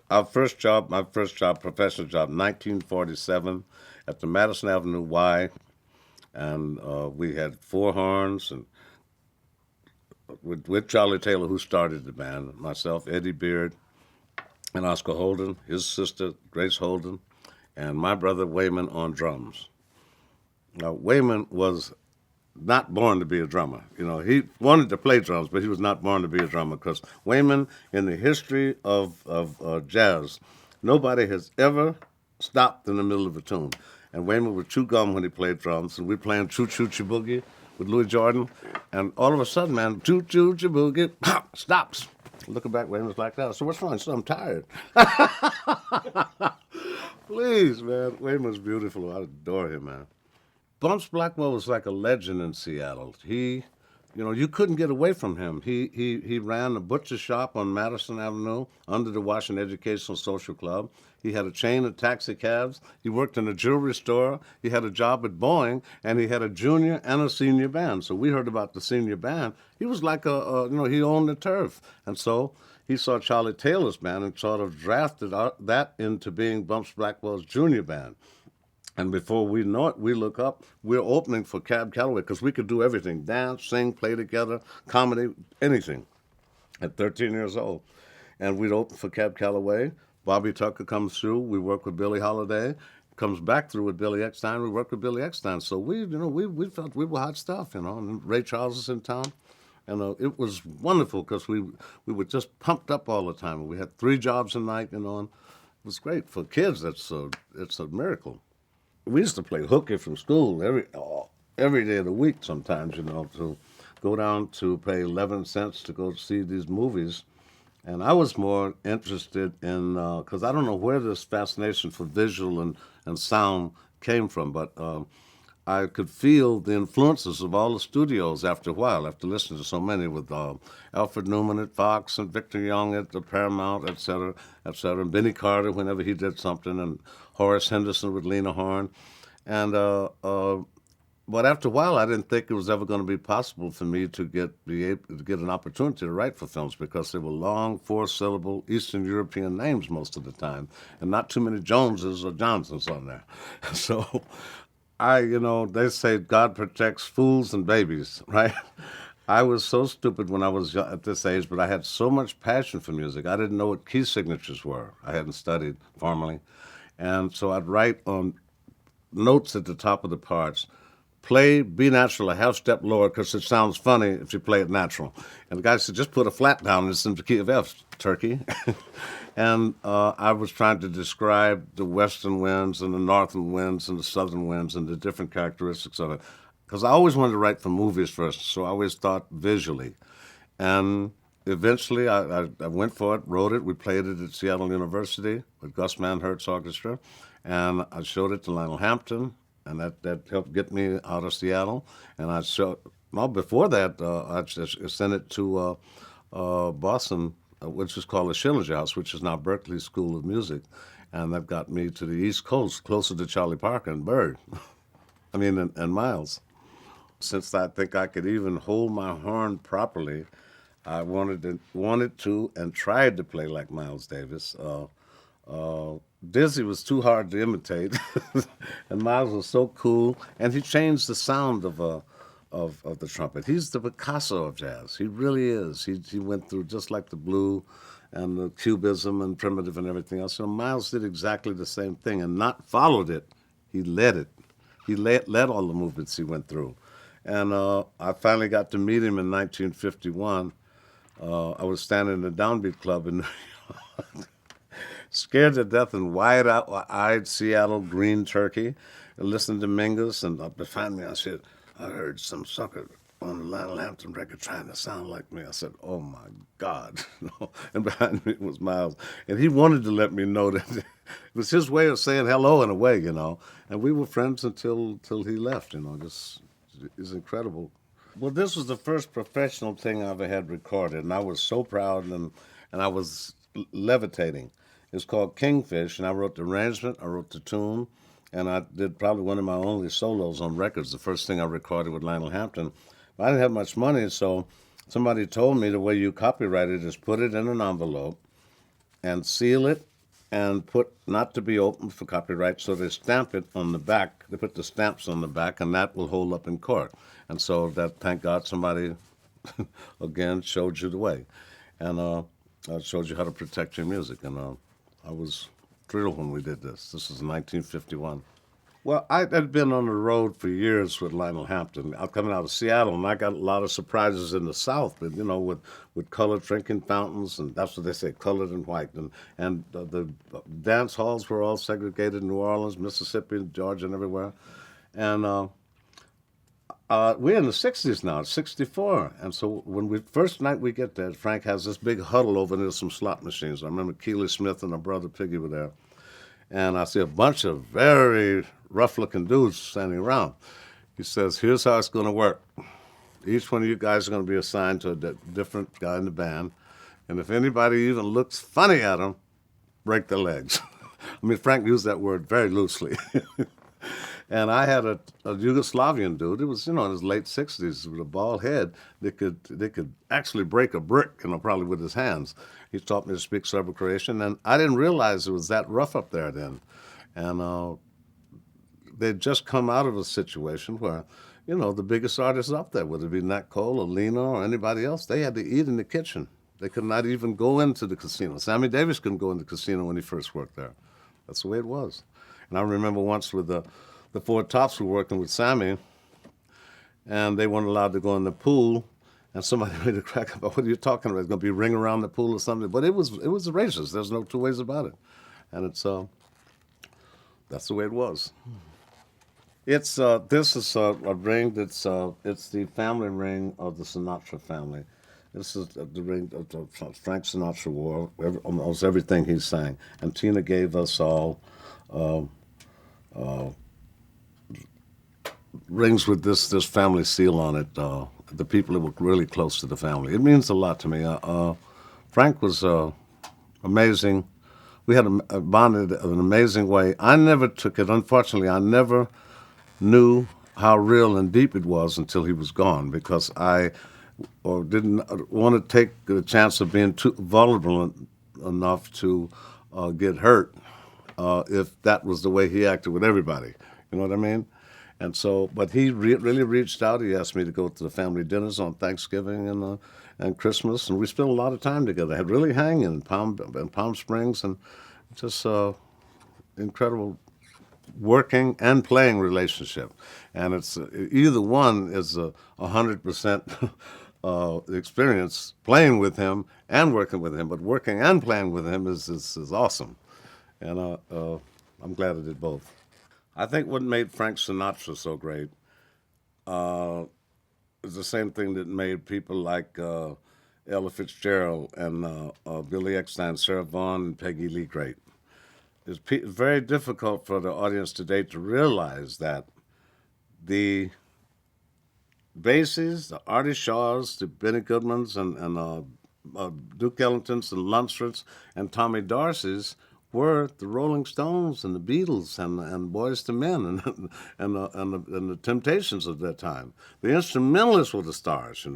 my first job, professional job, 1947, at the Madison Avenue Y, and we had four horns, and with Charlie Taylor, who started the band, myself, Eddie Beard, and Oscar Holden, his sister Grace Holden, and my brother Wayman on drums. Now, Wayman was not born to be a drummer. He wanted to play drums, but he was not born to be a drummer because Wayman, in the history of jazz, nobody has ever stopped in the middle of a tune. And Wayman would chew gum when he played drums, and we playing Choo Choo Boogie with Louis Jordan, and all of a sudden, man, Choo Choo Boogie, pop, stops. Looking back, Wayman's like that. So what's wrong? So I'm tired. Please, man. Wayman's beautiful. I adore him, man. Bumps Blackwell was like a legend in Seattle. You couldn't get away from him. He ran a butcher shop on Madison Avenue under the Washington Educational Social Club. He had a chain of taxi cabs. He worked in a jewelry store. He had a job at Boeing, and he had a junior and a senior band. So we heard about the senior band. He was like he owned the turf, and so he saw Charlie Taylor's band and sort of drafted that into being Bumps Blackwell's junior band. And before we know it, we look up, we're opening for Cab Calloway because we could do everything, dance, sing, play together, comedy, anything at 13 years old. And we'd open for Cab Calloway. Bobby Tucker comes through. We work with Billie Holiday. Comes back through with Billy Eckstine. We work with Billy Eckstine. So we felt we were hot stuff, And Ray Charles is in town. And it was wonderful because we were just pumped up all the time. We had 3 jobs a night, and it was great. For kids, it's a miracle. We used to play hooky from school every day of the week sometimes, to go down to pay 11 cents to go see these movies. And I was more interested in, because I don't know where this fascination for visual and sound came from, but I could feel the influences of all the studios after a while, after listening to so many with Alfred Newman at Fox and Victor Young at the Paramount, et cetera, and Benny Carter whenever he did something, and Horace Henderson with Lena Horne. And but after a while, I didn't think it was ever going to be possible for me to be able to get an opportunity to write for films because they were long, 4-syllable Eastern European names most of the time, and not too many Joneses or Johnsons on there. So they say God protects fools and babies, right? I was so stupid when I was at this age, but I had so much passion for music. I didn't know what key signatures were. I hadn't studied formally. And so I'd write on notes at the top of the parts, play B natural a half step lower because it sounds funny if you play it natural. And the guy said, just put a flat down and it's in the key of F, turkey. And I was trying to describe the western winds and the northern winds and the southern winds and the different characteristics of it. Because I always wanted to write for movies first, so I always thought visually. And eventually I went for it, wrote it. We played it at Seattle University with Gus Manhertz Orchestra. And I showed it to Lionel Hampton, and that helped get me out of Seattle. And before that, I just sent it to Boston, which is called the Schillinger House, which is now Berklee School of Music. And that got me to the East Coast, closer to Charlie Parker and Bird. and Miles. Since I think I could even hold my horn properly, I wanted to and tried to play like Miles Davis. Dizzy was too hard to imitate, and Miles was so cool, and he changed the sound of the trumpet. He's the Picasso of jazz. He really is. He went through just like the blue and the cubism and primitive and everything else. So Miles did exactly the same thing and not followed it. He led it. He led all the movements he went through. And I finally got to meet him in 1951. I was standing in the Downbeat Club in New York, scared to death and wide-eyed Seattle green turkey, and listening to Mingus. And behind me, I said, I heard some sucker on the Lionel Hampton record trying to sound like me. I said, oh, my God. And behind me was Miles. And he wanted to let me know that it was his way of saying hello in a way, And we were friends until he left, Just, it's incredible. Well, this was the first professional thing I ever had recorded, and I was so proud, and I was levitating. It's called Kingfish, and I wrote the arrangement, I wrote the tune, and I did probably one of my only solos on records, the first thing I recorded with Lionel Hampton. I didn't have much money, so somebody told me the way you copyright it is put it in an envelope and seal it and put not to be opened for copyright, so they stamp it on the back. They put the stamps on the back, and that will hold up in court. And so that, thank God, somebody again showed you the way, and showed you how to protect your music. And I was thrilled when we did this. This is 1951. Well, I had been on the road for years with Lionel Hampton. I'm coming out of Seattle, and I got a lot of surprises in the South, but with colored drinking fountains, and that's what they say, colored and white, and the dance halls were all segregated in New Orleans, Mississippi, Georgia, and everywhere. And we're in the '60s now, '64, and so when we first night we get there, Frank has this big huddle over near some slot machines. I remember Keely Smith and her brother Piggy were there, and I see a bunch of very rough-looking dudes standing around. He says, "Here's how it's going to work. Each one of you guys are going to be assigned to a different guy in the band, and if anybody even looks funny at them, break their legs." I mean, Frank used that word very loosely. And I had a Yugoslavian dude. It was, in his late '60s with a bald head. They could actually break a brick, probably with his hands. He taught me to speak Serbo-Croatian, and I didn't realize it was that rough up there then. And they'd just come out of a situation where, the biggest artists up there, whether it be Nat Cole or Lena or anybody else, they had to eat in the kitchen. They could not even go into the casino. Sammy Davis couldn't go into the casino when he first worked there. That's the way it was. And I remember once with the Four Tops were working with Sammy, and they weren't allowed to go in the pool. And somebody made a crack about, what are you talking about? It's going to be ring around the pool or something. But it was racist. There's no two ways about it. And it's that's the way it was. It's this is a ring that's it's the family ring of the Sinatra family. This is the ring that Frank Sinatra wore, almost everything he sang. And Tina gave us all rings with this family seal on it. The people that were really close to the family. It means a lot to me. Frank was amazing. We had a bonded in an amazing way. I never took it. Unfortunately, I never knew how real and deep it was until he was gone, because I didn't want to take the chance of being too vulnerable enough to get hurt if that was the way he acted with everybody. You know what I mean? And so, but he really reached out. He asked me to go to the family dinners on Thanksgiving and Christmas, and we spent a lot of time together. Had really hanging in Palm Springs, and just incredible working and playing relationship. And it's either one is 100% experience playing with him and working with him, but working and playing with him is awesome. And I'm glad I did both. I think what made Frank Sinatra so great is the same thing that made people like Ella Fitzgerald and Billy Eckstine, Sarah Vaughan, and Peggy Lee great. It's very difficult for the audience today to realize that the Bassies, the Artie Shaws, the Benny Goodmans, and Duke Ellingtons and Lunsfords and Tommy Darcy's were the Rolling Stones and the Beatles and Boyz II Men and the Temptations of that time. The instrumentalists were the stars,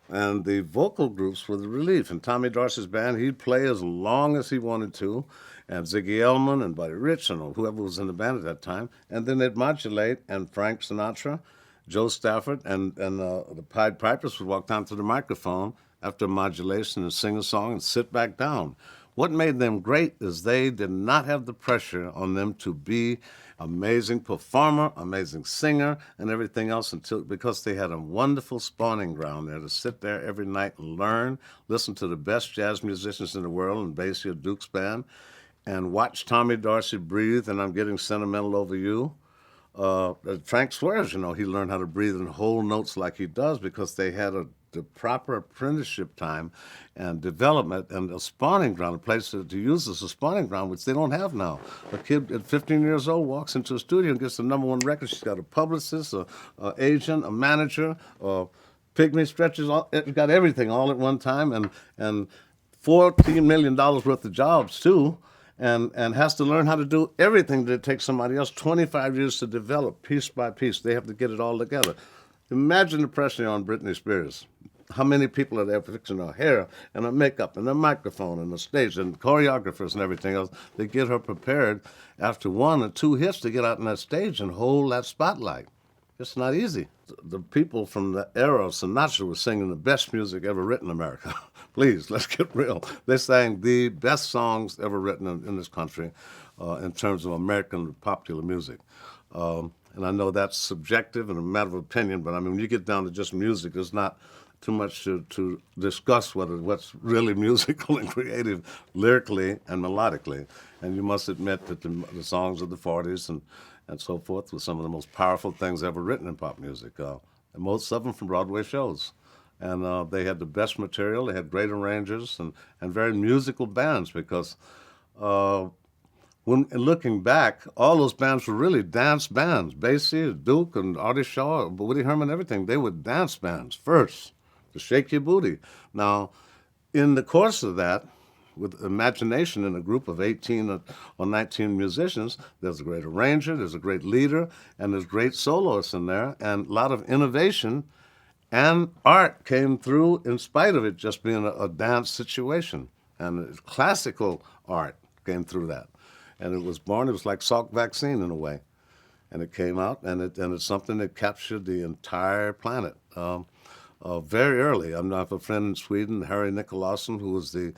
and the vocal groups were the relief. And Tommy Darcy's band, he'd play as long as he wanted to, and Ziggy Elman and Buddy Rich and whoever was in the band at that time, and then they'd modulate, and Frank Sinatra, Joe Stafford, and the Pied Pipers would walk down to the microphone after modulation and sing a song and sit back down. What made them great is they did not have the pressure on them to be amazing performer, amazing singer, and everything else because they had a wonderful spawning ground there to sit there every night and learn, listen to the best jazz musicians in the world and Basie or Duke's band, and watch Tommy Darcy breathe, and I'm getting sentimental over you. Frank swears, he learned how to breathe and hold notes like he does because they had the proper apprenticeship time and development and a spawning ground, a place to use as a spawning ground, which they don't have now. A kid at 15 years old walks into a studio and gets the #1 record. She's got a publicist, a agent, a manager, pygmy stretches, got everything all at one time, and $14 million worth of jobs too. And has to learn how to do everything that it takes somebody else 25 years to develop piece by piece. They have to get it all together. Imagine the pressure on Britney Spears. how many people are there fixing her hair and her makeup and the microphone and the stage and choreographers and everything else. They get her prepared after 1 or 2 hits to get out on that stage and hold that spotlight. It's not easy. The people from the era of Sinatra were singing the best music ever written in America. Please, let's get real. They sang the best songs ever written in this country in terms of American popular music. And I know that's subjective and a matter of opinion, but I mean, when you get down to just music, there's not too much to discuss what's really musical and creative lyrically and melodically. And you must admit that the songs of the 40s and so forth were some of the most powerful things ever written in pop music, and most of them from Broadway shows. And they had the best material, they had great arrangers and very musical bands because when looking back, all those bands were really dance bands. Basie, Duke, and Artie Shaw, Woody Herman, everything. They were dance bands first to shake your booty. Now, in the course of that, with imagination in a group of 18 or 19 musicians, there's a great arranger, there's a great leader, and there's great soloists in there, and a lot of innovation and art came through in spite of it just being a dance situation. And classical art came through that. And it was born, it was like Salk vaccine in a way. And it came out, and it's something that captured the entire planet very early. I have a friend in Sweden, Harry Nicolason, who was the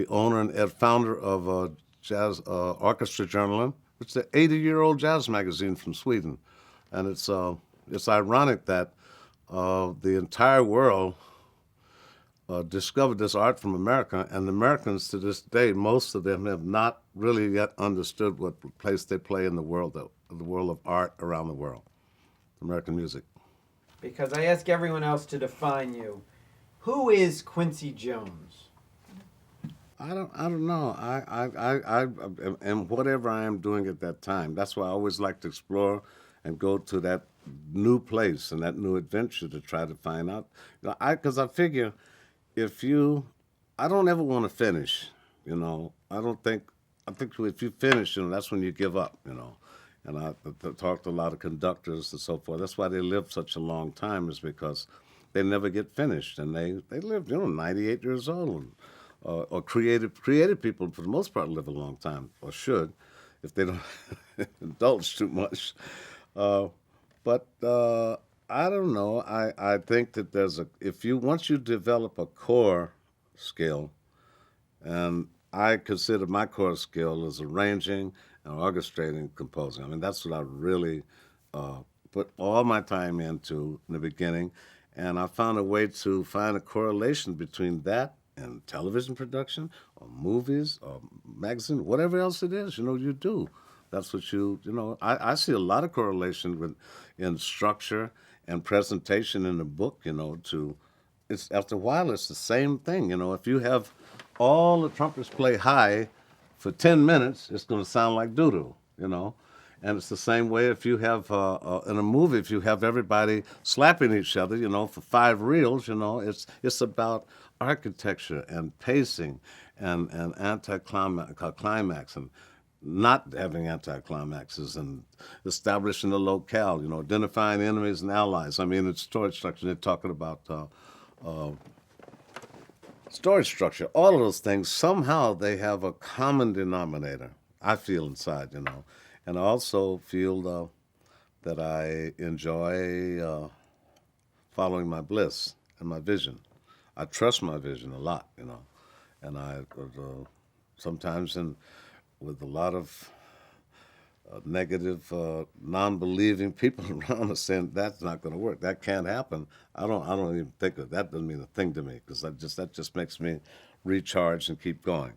owner and founder of Jazz Orchestra Journalen. It's the 80-year-old jazz magazine from Sweden. And it's ironic that the entire world discovered this art from America, and the Americans to this day, most of them have not really yet understood what place they play in the world of art around the world, American music. Because I ask everyone else to define you. Who is Quincy Jones? I don't know. I am whatever I am doing at that time. That's why I always like to explore and go to that new place and that new adventure to try to find out. Because I figure I don't ever want to finish, I think if you finish, that's when you give up, And I talked to a lot of conductors and so forth. That's why they live such a long time, is because they never get finished. And they live, 98 years old. Or creative people, for the most part, live a long time, or should, if they don't indulge too much. But I don't know. I think that once you develop a core skill, and I consider my core skill as arranging and orchestrating, composing. I mean, that's what I really put all my time into in the beginning, and I found a way to find a correlation between that and television production or movies or magazine, whatever else it is, you do. That's what I see a lot of correlation in structure and presentation in the book, it's after a while, it's the same thing. If you have all the trumpets play high for 10 minutes, it's going to sound like doo-doo, And it's the same way if you have, in a movie, if you have everybody slapping each other, for 5 reels, it's about architecture and pacing and anticlimax and not having anticlimaxes and establishing a locale, identifying enemies and allies. I mean, it's storage structure. They're talking about storage structure. All of those things, somehow they have a common denominator, I feel inside, And I also feel that I enjoy following my bliss and my vision. I trust my vision a lot, And I sometimes with a lot of negative, non-believing people around us saying that's not going to work, that can't happen. I don't even think that doesn't mean a thing to me, because that just makes me recharge and keep going.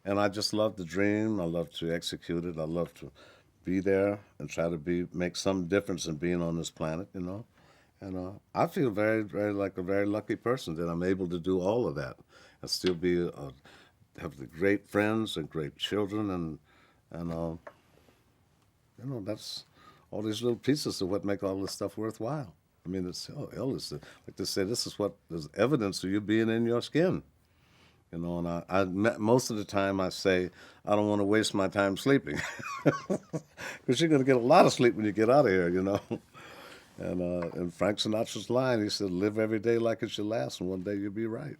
And I just love to dream. I love to execute it. I love to be there and try to make some difference in being on this planet, And I feel very, very like a very lucky person that I'm able to do all of that and still have the great friends and great children and that's all these little pieces of what make all this stuff worthwhile. I mean, it's like they say, this is what is evidence of you being in your skin. And most of the time I say, I don't want to waste my time sleeping. Because you're going to get a lot of sleep when you get out of here, And in Frank Sinatra's line, he said, "Live every day like it's your last, and one day you'll be right."